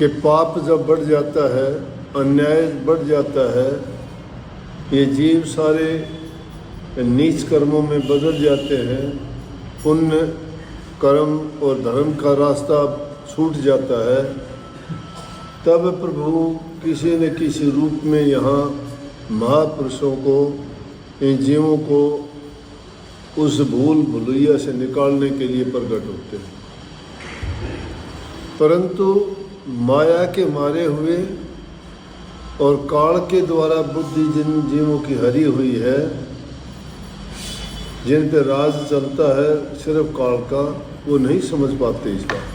कि पाप जब बढ़ जाता है, अन्याय बढ़ जाता है, ये जीव सारे नीच कर्मों में बदल जाते हैं, पुण्य कर्म और धर्म का रास्ता छूट जाता है, तब प्रभु किसी न किसी रूप में यहाँ महापुरुषों को, इन जीवों को उस भूल भुलैया से निकालने के लिए प्रकट होते हैं। परंतु माया के मारे हुए और काल के द्वारा बुद्धि जिन जीवों की हरी हुई है, जिन पे राज चलता है सिर्फ काल का, वो नहीं समझ पाते इस बात,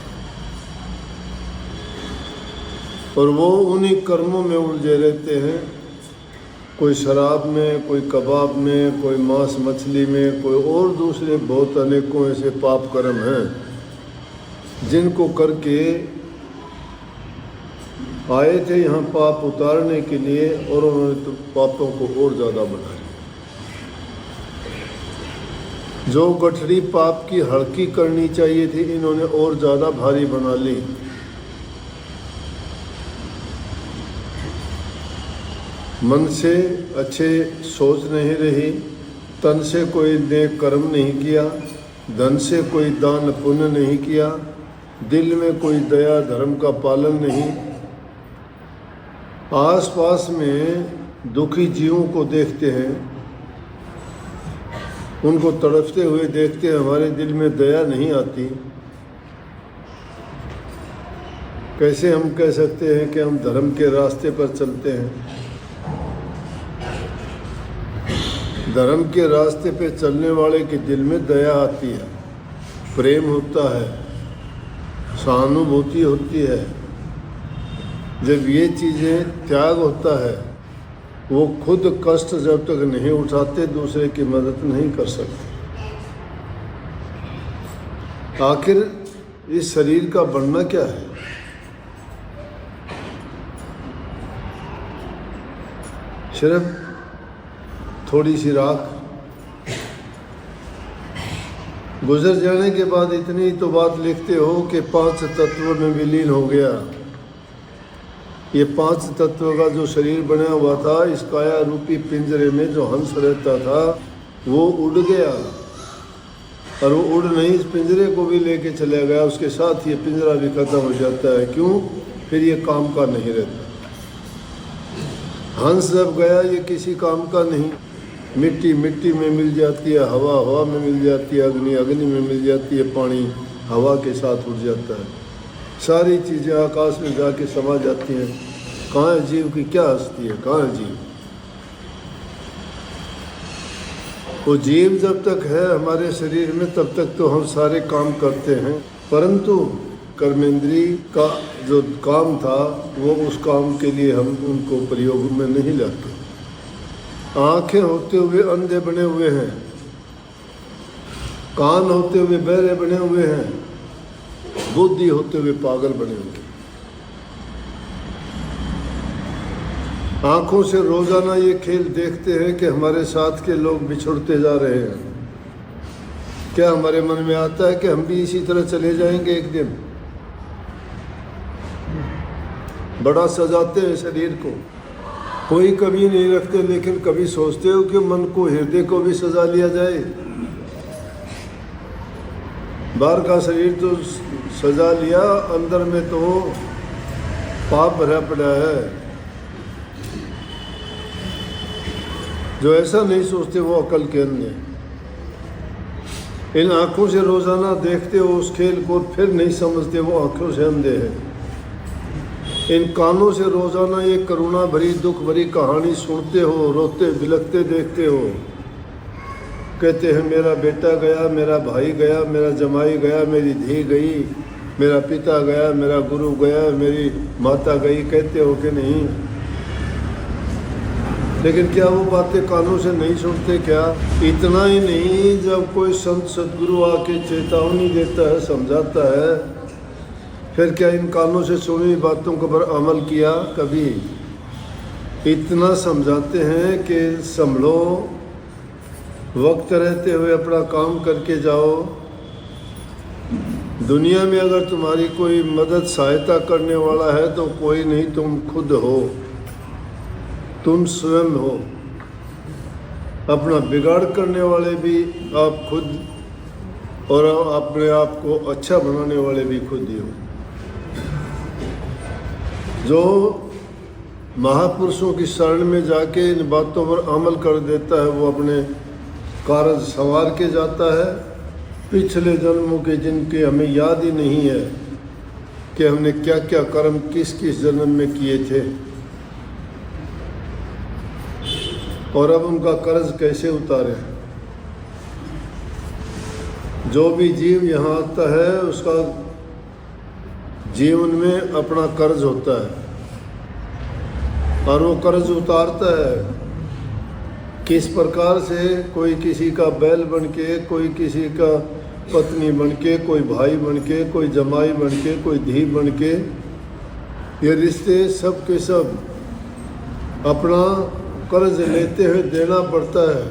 और वो उन्हीं कर्मों में उलझे रहते हैं। कोई शराब में, कोई कबाब में, कोई मांस मछली में, कोई और दूसरे बहुत अनेकों ऐसे पाप कर्म हैं जिनको करके आए थे यहाँ पाप उतारने के लिए, और उन्होंने तो पापों को और ज़्यादा बढ़ा दिया। जो गठरी पाप की हल्की करनी चाहिए थी, इन्होंने और ज़्यादा भारी बना ली। मन से अच्छे सोच नहीं रही, तन से कोई नेक कर्म नहीं किया, धन से कोई दान पुण्य नहीं किया, दिल में कोई दया धर्म का पालन नहीं। आसपास में दुखी जीवों को देखते हैं, उनको तड़पते हुए देखते हैं, हमारे दिल में दया नहीं आती। कैसे हम कह सकते हैं कि हम धर्म के रास्ते पर चलते हैं? धर्म के रास्ते पे चलने वाले के दिल में दया आती है, प्रेम होता है, सहानुभूति होती है। जब ये चीज़ें त्याग होता है, वो खुद कष्ट जब तक नहीं उठाते दूसरे की मदद नहीं कर सकते। आखिर इस शरीर का बनना क्या है? सिर्फ थोड़ी सी राख, गुजर जाने के बाद इतनी तो बात लिखते हो कि 5 तत्वों में विलीन हो गया। ये 5 तत्व का जो शरीर बना हुआ था, इस काया रूपी पिंजरे में जो हंस रहता था, वो उड़ गया, और वो उड़ नहीं, इस पिंजरे को भी लेके चला गया, उसके साथ ये पिंजरा भी खत्म हो जाता है। क्यों? फिर ये काम का नहीं रहता। हंस जब गया, ये किसी काम का नहीं। मिट्टी मिट्टी में मिल जाती है, हवा हवा में मिल जाती है, अग्नि अग्नि में मिल जाती है, पानी हवा के साथ उड़ जाता है, सारी चीज़ें आकाश में जाके समा जाती हैं। कहाँ है जीव की क्या हस्ती है? कहाँ है जीव? वो जीव जब तक है हमारे शरीर में, तब तक तो हम सारे काम करते हैं, परंतु कर्मेंद्री का जो काम था, वो उस काम के लिए हम उनको प्रयोग में नहीं लाते। आँखें होते हुए अंधे बने हुए हैं, कान होते हुए बहरे बने हुए हैं, बुद्धि होते हुए पागल बने हुए। आँखों से रोजाना ये खेल देखते हैं कि हमारे साथ के लोग बिछुड़ते जा रहे हैं। क्या हमारे मन में आता है कि हम भी इसी तरह चले जाएंगे एक दिन? बड़ा सजाते हैं शरीर को, कोई कभी नहीं रखते, लेकिन कभी सोचते हो कि मन को, हृदय को भी सजा लिया जाए। बाहर का शरीर तो सजा लिया, अंदर में तो पाप भरा पड़ा है। जो ऐसा नहीं सोचते वो अकल के अंधे। इन आँखों से रोजाना देखते हो उस खेल को, फिर नहीं समझते, वो आँखों से अंधे हैं। इन कानों से रोजाना ये करुणा भरी दुख भरी कहानी सुनते हो, रोते बिलखते देखते हो। कहते हैं मेरा बेटा गया, मेरा भाई गया, मेरा जमाई गया, मेरी धी गई, मेरा पिता गया, मेरा गुरु गया, मेरी माता गई, कहते हो कि नहीं? लेकिन क्या वो बातें कानों से नहीं सुनते क्या? इतना ही नहीं, जब कोई संत सदगुरु आके चेतावनी देता है, समझाता है, फिर क्या इन कानों से सुनी बातों के पर अमल किया कभी? इतना समझाते हैं कि संभलो, वक्त रहते हुए अपना काम करके जाओ, दुनिया में अगर तुम्हारी कोई मदद सहायता करने वाला है तो कोई नहीं, तुम खुद हो, तुम स्वयं हो। अपना बिगाड़ करने वाले भी आप खुद, और अपने आप को अच्छा बनाने वाले भी खुद ही हो। जो महापुरुषों की शरण में जाके इन बातों पर अमल कर देता है वो अपने कार्य संवार के जाता है। पिछले जन्मों के जिनके हमें याद ही नहीं है कि हमने क्या क्या कर्म किस किस जन्म में किए थे और अब उनका कर्ज कैसे उतारें। जो भी जीव यहाँ आता है उसका जीवन में अपना कर्ज होता है और वो कर्ज उतारता है। किस प्रकार से? कोई किसी का बैल बन के, कोई किसी का पत्नी बन के, कोई भाई बन के, कोई जमाई बन के, कोई धी बन के। ये रिश्ते सब के सब अपना कर्ज लेते हुए देना पड़ता है।